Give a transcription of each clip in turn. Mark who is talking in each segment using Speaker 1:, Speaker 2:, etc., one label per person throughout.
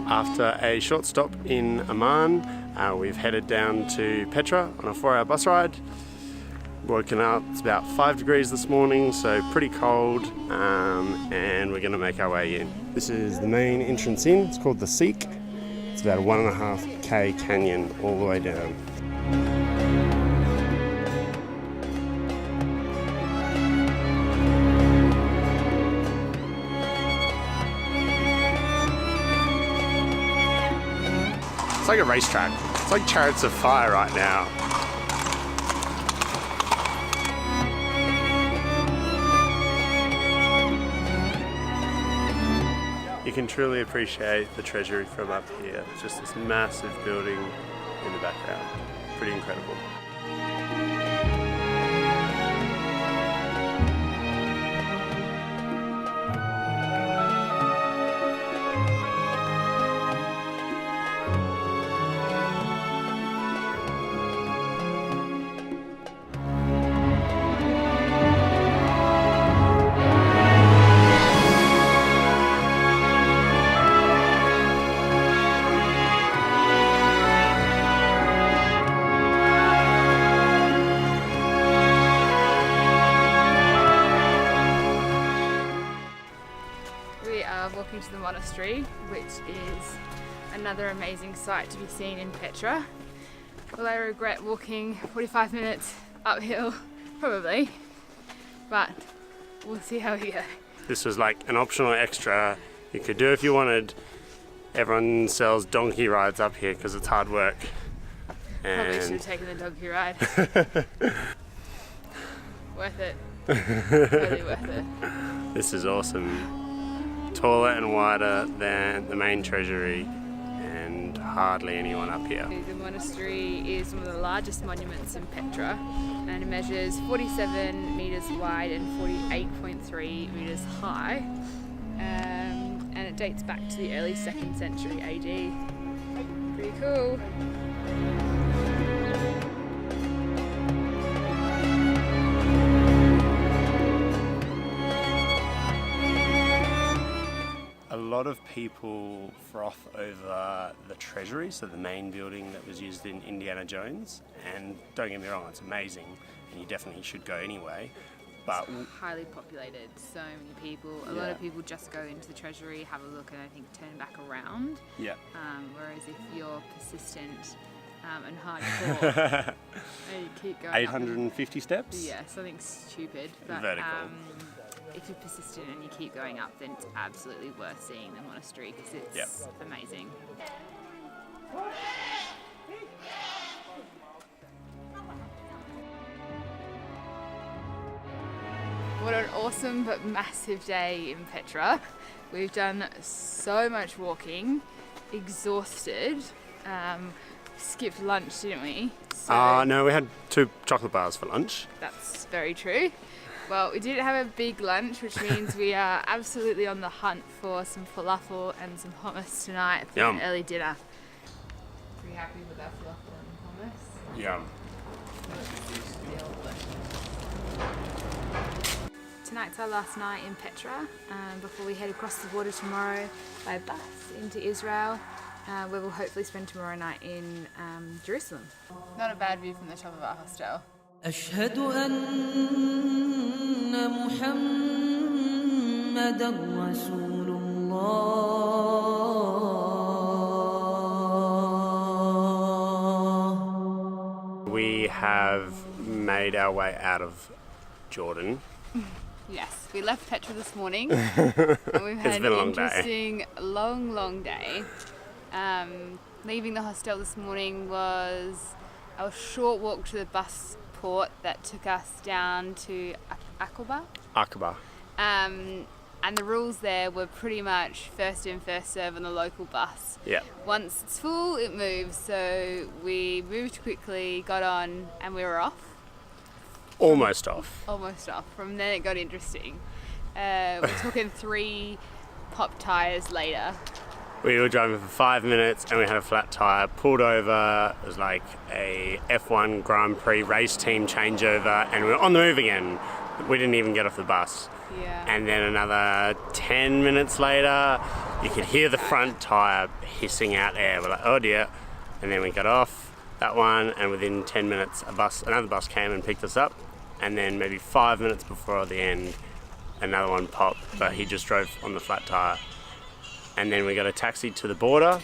Speaker 1: After a short stop in Amman, we've headed down to Petra on a 4-hour bus ride. Woken up, it's about 5 degrees this morning, so pretty cold, and we're going to make our way in. This is the main entrance in. It's called the Seek. It's about a 1.5k canyon all the way down. It's like a racetrack. It's like Chariots of Fire right now. You can truly appreciate the treasury from up here. It's just this massive building in the background. Pretty incredible.
Speaker 2: Walking to the monastery, which is another amazing sight to be seen in Petra. Will I regret walking 45 minutes uphill? Probably, but we'll see how we go.
Speaker 1: This was like an optional extra you could do if you wanted. Everyone sells donkey rides up here because it's hard work.
Speaker 2: Probably should have taken the donkey ride. Worth it. Totally worth it.
Speaker 1: This is awesome. Taller and wider than the main treasury, and hardly anyone up here.
Speaker 2: The monastery is one of the largest monuments in Petra, and it measures 47 metres wide and 48.3 metres high, and it dates back to the early 2nd century AD. Pretty cool.
Speaker 1: A lot of people froth over the treasury, so the main building that was used in Indiana Jones, and don't get me wrong, it's amazing and you definitely should go anyway, but
Speaker 2: it's highly populated, so many people. A lot of people just go into the treasury, have a look, and I think turn back around.
Speaker 1: Yeah.
Speaker 2: Whereas if you're persistent and hardcore, and you keep going
Speaker 1: 850
Speaker 2: up,
Speaker 1: steps?
Speaker 2: yeah, something stupid. But,
Speaker 1: vertical.
Speaker 2: If you're persistent and you keep going up, then it's absolutely worth seeing the monastery because it's amazing. What an awesome but massive day in Petra. We've done so much walking, exhausted. Skipped lunch, didn't we?
Speaker 1: No, we had 2 chocolate bars for lunch.
Speaker 2: That's very true. Well, we didn't have a big lunch, which means we are absolutely on the hunt for some falafel and some hummus tonight for an early dinner. Pretty happy with our falafel and hummus.
Speaker 1: Yum.
Speaker 2: Tonight's our last night in Petra before we head across the border tomorrow by bus into Israel, where we'll hopefully spend tomorrow night in Jerusalem. Not a bad view from the top of our hostel.
Speaker 3: أشهد أن محمدًا رسول الله.
Speaker 1: We have made our way out of Jordan.
Speaker 2: Yes, we left Petra this morning and we've had an interesting long day. Leaving the hostel this morning was a short walk to the bus port that took us down to Aqaba. And the rules there were pretty much first in, first serve on the local bus.
Speaker 1: Yeah.
Speaker 2: Once it's full, it moves. So we moved quickly, got on, and we were off.
Speaker 1: Almost off.
Speaker 2: From then it got interesting. We're talking 3 pop tyres later.
Speaker 1: We were driving for 5 minutes and we had a flat tyre, pulled over. It was like a F1 Grand Prix race team changeover and we were on the move again. We didn't even get off the bus.
Speaker 2: Yeah.
Speaker 1: And then another 10 minutes later, you could hear the front tyre hissing out air. We're like, oh dear. And then we got off that one, and within 10 minutes, another bus came and picked us up. And then maybe 5 minutes before the end, another one popped, but he just drove on the flat tyre. And then we got a taxi to the border,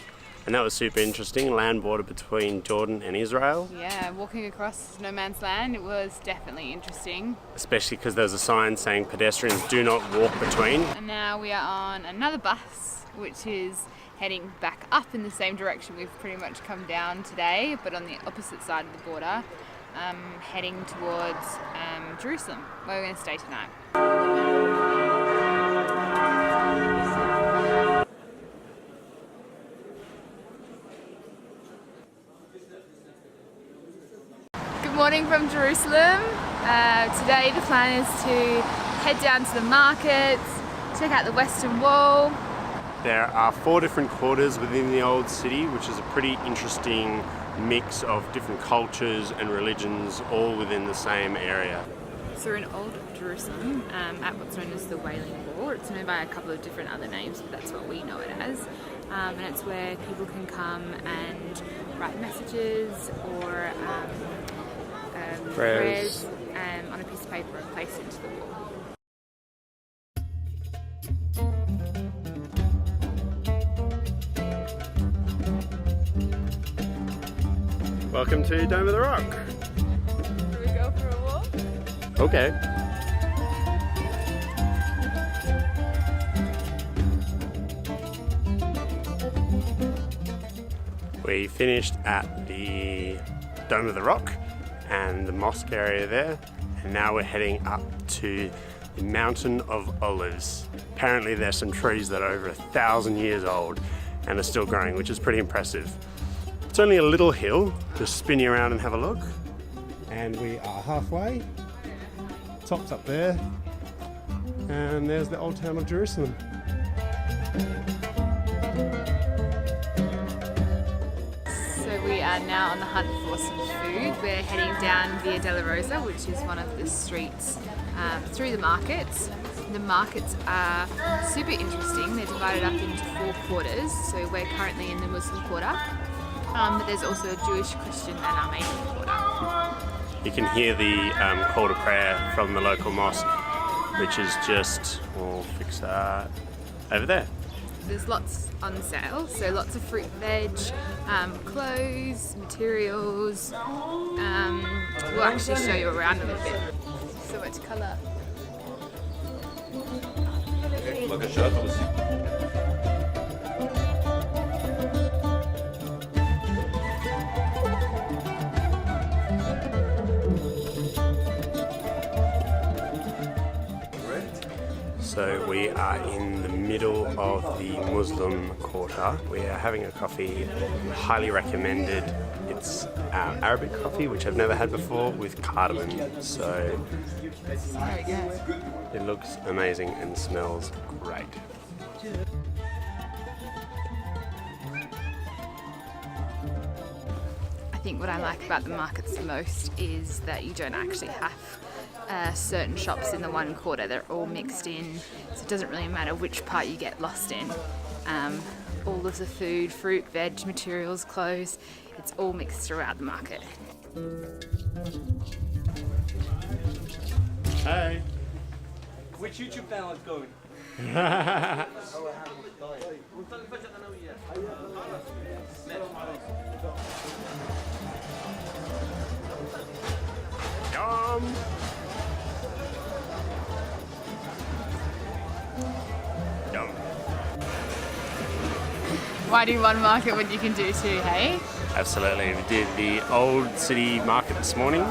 Speaker 1: and that was super interesting, land border between Jordan and Israel.
Speaker 2: Yeah, walking across no man's land, it was definitely interesting.
Speaker 1: Especially because there's a sign saying pedestrians do not walk between.
Speaker 2: And now we are on another bus, which is heading back up in the same direction we've pretty much come down today, but on the opposite side of the border, heading towards Jerusalem, where we're going to stay tonight. Good morning from Jerusalem. Today the plan is to head down to the markets, check out the Western Wall.
Speaker 1: There are 4 different quarters within the old city, which is a pretty interesting mix of different cultures and religions all within the same area.
Speaker 2: So we're in Old Jerusalem at what's known as the Wailing Wall. It's known by a couple of different other names, but that's what we know it as. And it's where people can come and write messages or prayers on a piece of paper and place it into the wall.
Speaker 1: Welcome to Dome of the Rock.
Speaker 2: Should we go for a walk?
Speaker 1: Okay. We finished at the Dome of the Rock and the mosque area there, and now we're heading up to the Mountain of Olives. Apparently there's some trees that are over 1,000 years old and are still growing, which is pretty impressive. It's only a little hill, just spin you around and have a look. And we are halfway. Top's up there, and there's the old town of Jerusalem.
Speaker 2: So we are now on the hunt for some food. We're heading down Via della Rosa, which is one of the streets through the markets. The markets are super interesting. They're divided up into 4 quarters. So we're currently in the Muslim quarter, but there's also a Jewish, Christian and Armenian quarter.
Speaker 1: You can hear the call to prayer from the local mosque, which is just, we'll fix that, over there.
Speaker 2: There's lots on sale, so lots of fruit, veg, clothes, materials. We'll actually show you around a little bit. So much colour.
Speaker 1: So we are in the middle of the Muslim quarter. We are having a coffee, highly recommended. It's Arabic coffee, which I've never had before, with cardamom. So
Speaker 2: There we go.
Speaker 1: it looks amazing and smells great.
Speaker 2: I think what I like about the markets the most is that you don't actually have certain shops in the one quarter. They're all mixed in, so it doesn't really matter which part you get lost in. All of the food, fruit, veg, materials, clothes, it's all mixed throughout the market.
Speaker 1: Hey.
Speaker 4: Which YouTube channel is going?
Speaker 1: Yum. Yum.
Speaker 2: Why do one market when you can do 2, hey?
Speaker 1: Absolutely. We did the old city market this morning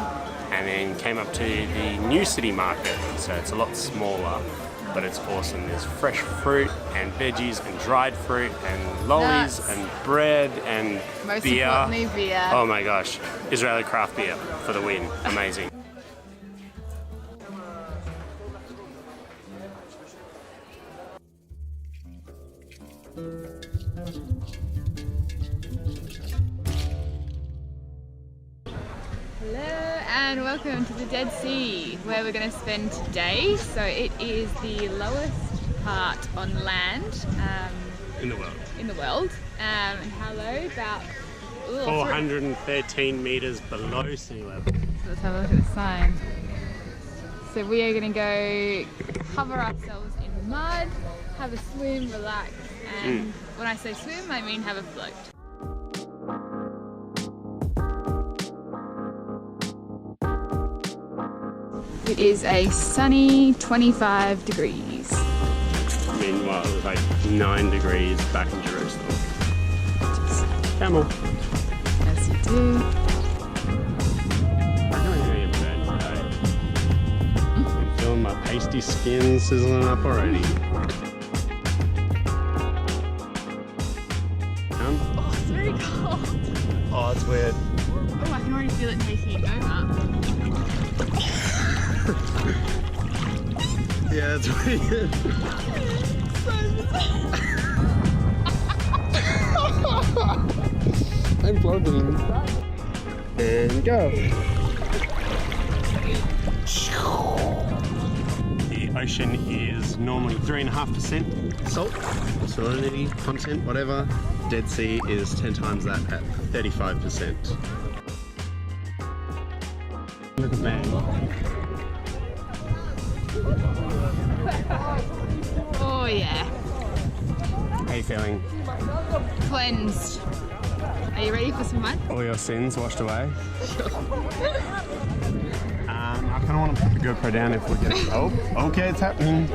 Speaker 1: and then came up to the new city market. So it's a lot smaller, but it's awesome. There's fresh fruit and veggies and dried fruit and lollies
Speaker 2: Nuts.
Speaker 1: and bread and
Speaker 2: Most
Speaker 1: beer.
Speaker 2: importantly, beer.
Speaker 1: Oh my gosh. Israeli craft beer for the win. Amazing.
Speaker 2: Hello everyone, welcome to the Dead Sea, where we're going to spend today. So it is the lowest part on land
Speaker 1: In the world.
Speaker 2: And how low? About
Speaker 1: 413 metres below sea level.
Speaker 2: So let's have a look at the sign. So we are going to go cover ourselves in mud, have a swim, relax, and when I say swim, I mean have a float. It is a sunny 25 degrees.
Speaker 1: Meanwhile, it was like 9 degrees back in Jerusalem. Camel.
Speaker 2: As you do.
Speaker 1: I'm feeling my pasty skin sizzling up already.
Speaker 2: Oh, it's very cold.
Speaker 1: Oh, it's weird.
Speaker 2: Oh, I can already feel it taking over.
Speaker 1: Yeah, it's weird. I'm vlogging. And go. The ocean is normally 3.5% salt, salinity, content, whatever. Dead Sea is 10 times that at 35%. Look at that.
Speaker 2: Oh yeah.
Speaker 1: How you feeling?
Speaker 2: Cleansed. Are you ready for some mud?
Speaker 1: All your sins washed away? Sure. I kind of want to put the GoPro down if we get it. Oh, okay, it's happening.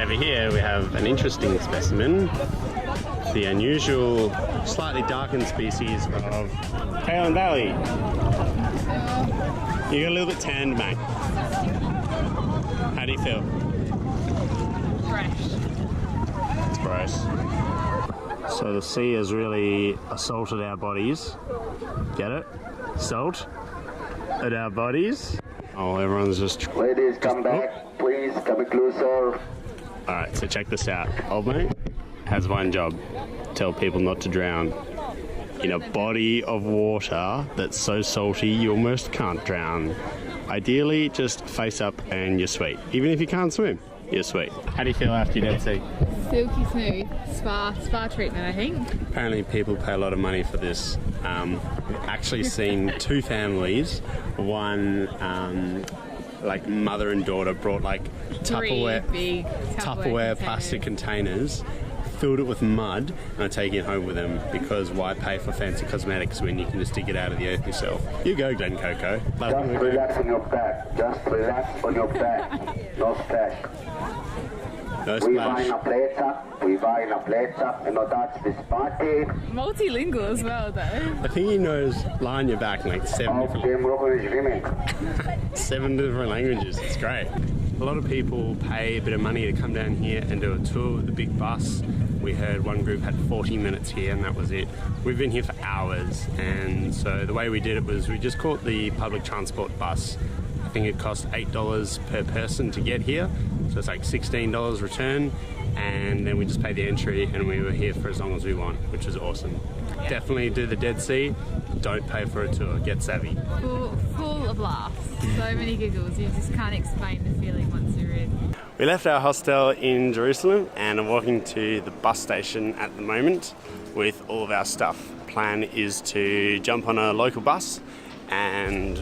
Speaker 1: Over here we have an interesting specimen. The unusual, slightly darkened species of Tail Valley. You got a little bit tanned, mate. How do you feel?
Speaker 2: Fresh.
Speaker 1: It's gross. So the sea has really assaulted our bodies. Get it? Salt at our bodies. Oh, everyone's just...
Speaker 5: Ladies, come back. Please, come closer.
Speaker 1: Alright, so check this out. Old mate has one job. Tell people not to drown in a body of water that's so salty you almost can't drown. Ideally, just face up and you're sweet. Even if you can't swim, you're sweet. How do you feel after your Dead Sea?
Speaker 2: Silky smooth. Spa treatment, I think.
Speaker 1: Apparently people pay a lot of money for this. We've actually seen two families. One, like mother and daughter brought like
Speaker 2: Three big
Speaker 1: Tupperware plastic containers, filled it with mud, and are taking it home with them because why pay for fancy cosmetics when you can just dig it out of the earth yourself? You go, Glen Coco.
Speaker 5: Just relax on your back. Just relax on your back. No splash.
Speaker 1: No
Speaker 5: We
Speaker 1: splash.
Speaker 5: in a plate, and that's this party.
Speaker 2: Multilingual as well, though.
Speaker 1: I think he knows lie on your back in like seven different languages. It's great. A lot of people pay a bit of money to come down here and do a tour with the big bus. We heard one group had 40 minutes here and that was it. We've been here for hours, and so the way we did it was we just caught the public transport bus. I think it cost $8 per person to get here, so it's like $16 return, and then we just paid the entry and we were here for as long as we want, which was awesome. Yeah. Definitely do the Dead Sea. Don't pay for a tour. Get savvy.
Speaker 2: Full of laughs. So many giggles. You just can't explain the feeling once you're in.
Speaker 1: We left our hostel in Jerusalem and are walking to the bus station at the moment with all of our stuff. Plan is to jump on a local bus and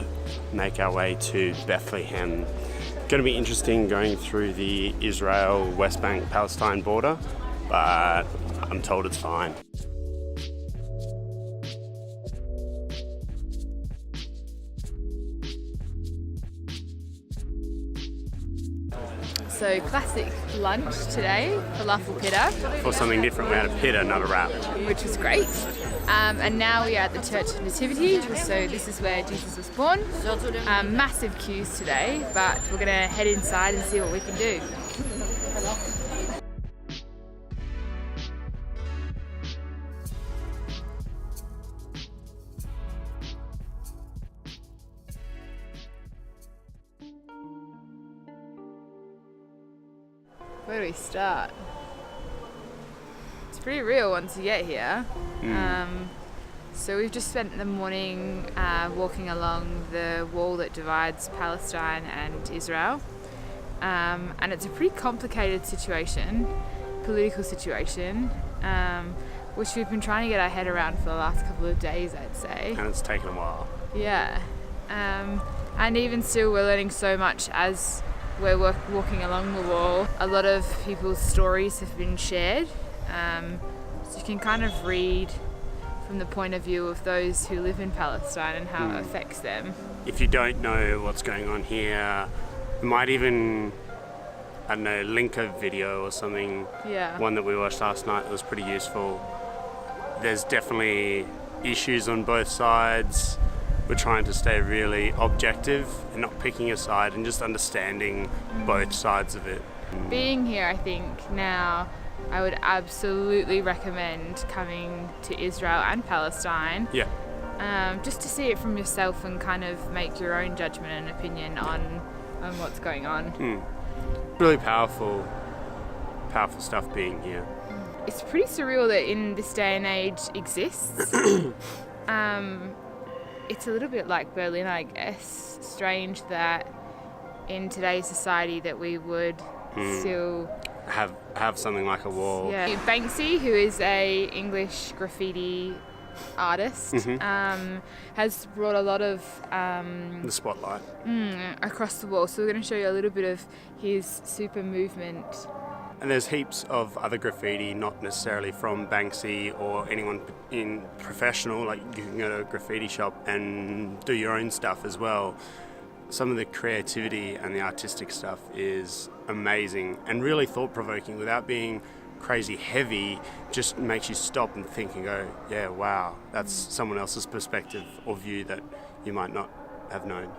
Speaker 1: make our way to Bethlehem. Going to be interesting going through the Israel, West Bank, Palestine border, but I'm told it's fine.
Speaker 2: So classic lunch today, falafel pita.
Speaker 1: For something different, we had a pita, not a wrap.
Speaker 2: Which was great. And now we are at the Church of Nativity, so this is where Jesus was born. Massive queues today, but we're going to head inside and see what we can do. Where do we start? It's pretty real once you get here. So we've just spent the morning walking along the wall that divides Palestine and Israel. And it's a pretty complicated situation, political situation, which we've been trying to get our head around for the last couple of days, I'd say.
Speaker 1: And it's taken a while.
Speaker 2: Yeah. And even still, we're learning so much as we're walking along the wall. A lot of people's stories have been shared, so you can kind of read from the point of view of those who live in Palestine and how it affects them.
Speaker 1: If you don't know what's going on here, you might even, I don't know, link a video or something.
Speaker 2: Yeah.
Speaker 1: One that we watched last night that was pretty useful. There's definitely issues on both sides. We're trying to stay really objective and not picking a side and just understanding both sides of it.
Speaker 2: Being here, I think now, I would absolutely recommend coming to Israel and Palestine.
Speaker 1: Yeah.
Speaker 2: Just to see it from yourself and kind of make your own judgment and opinion on what's going on.
Speaker 1: Really powerful stuff being here.
Speaker 2: It's pretty surreal that in this day and age exists. It's a little bit like Berlin, I guess. Strange that in today's society that we would still
Speaker 1: have something like a wall.
Speaker 2: Yeah. Banksy, who is a English graffiti artist, has brought a lot of
Speaker 1: The spotlight.
Speaker 2: across the wall. So we're going to show you a little bit of his super movement.
Speaker 1: And there's heaps of other graffiti, not necessarily from Banksy or anyone in professional. Like you can go to a graffiti shop and do your own stuff as well. Some of the creativity and the artistic stuff is amazing and really thought-provoking without being crazy heavy. Just makes you stop and think and go, yeah, wow, that's someone else's perspective or view that you might not have known.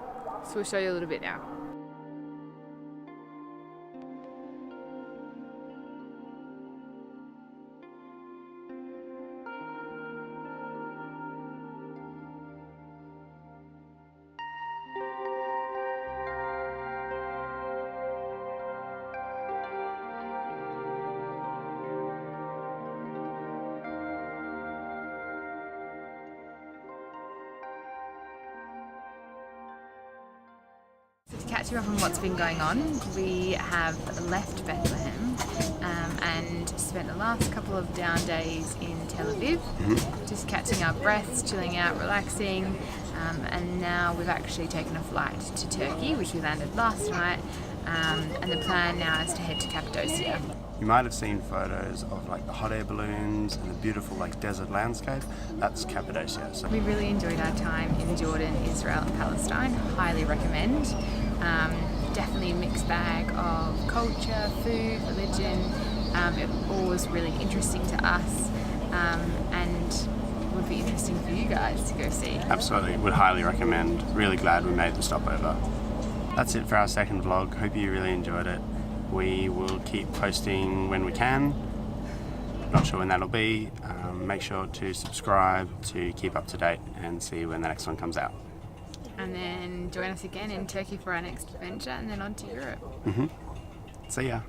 Speaker 2: So we'll show you a little bit now. So to catch you up on what's been going on, we have left Bethlehem and spent the last couple of down days in Tel Aviv, just catching our breaths, chilling out, relaxing, and now we've actually taken a flight to Turkey, which we landed last night, and the plan now is to head to Cappadocia.
Speaker 1: You might have seen photos of like the hot air balloons and the beautiful like desert landscape. That's Cappadocia. So
Speaker 2: We really enjoyed our time in Jordan, Israel and Palestine. Highly recommend. Definitely a mixed bag of culture, food, religion. It all was really interesting to us and would be interesting for you guys to go see.
Speaker 1: absolutely, would highly recommend. Really glad we made the stopover. That's it for our second vlog. Hope you really enjoyed it. We will keep posting when we can. Not sure when that'll be. Make sure to subscribe to keep up to date and see when the next one comes out.
Speaker 2: And then join us again in Turkey for our next adventure and then on to Europe.
Speaker 1: See ya.